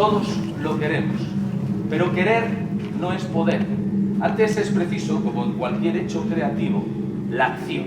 Todos lo queremos, pero querer no es poder. Antes es preciso, como en cualquier hecho creativo, la acción.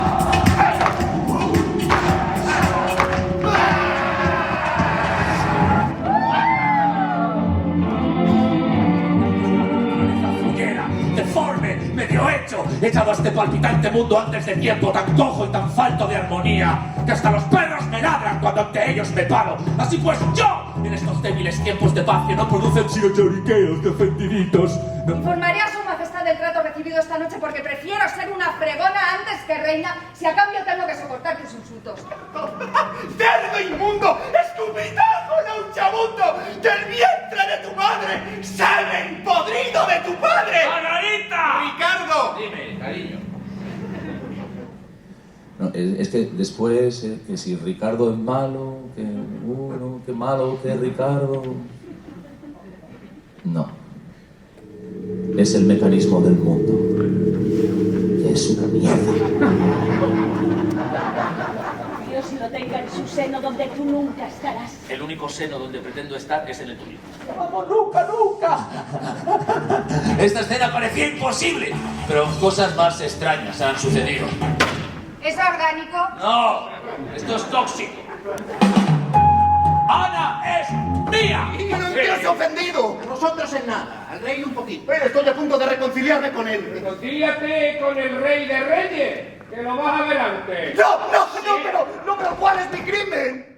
Deforme, medio hecho, echado a este palpitante mundo antes de tiempo, tan cojo y tan falto de armonía, que hasta los perros me ladran cuando ante ellos me paro. Así pues yo, en estos débiles tiempos de paz que no producen sino lloriqueos defendiditos, Informaré a su majestad del trato recibido esta noche porque prefiero ser una fregona antes que reina, si a cambio tengo que soportar tus insultos. ¡Cerdo inmundo! ¡Escupitajo, nauchamundo! ¡Del vientre de tu madre! ¡Semen podrido de tu padre! ¡Margarita! ¡Ricardo! Dime, cariño. No, es que después, que si Ricardo es malo, que uno, que malo que Ricardo... No. Es el mecanismo del mundo. Es una mierda. Dios lo tenga en su seno donde tú nunca estarás. El único seno donde pretendo estar es en el tuyo. ¡Vamos, nunca, nunca! Esta escena parecía imposible, pero cosas más extrañas han sucedido. ¿Es orgánico? ¡No! ¡Esto es tóxico! ¡Ana es mía! ¡Y no te ofendido! Nosotros en nada, al rey un poquito. Pero estoy a punto de reconciliarme con él. Reconcíliate con el rey de reyes, que lo vas a ver antes. ¡No, pero ¿cuál es mi crimen?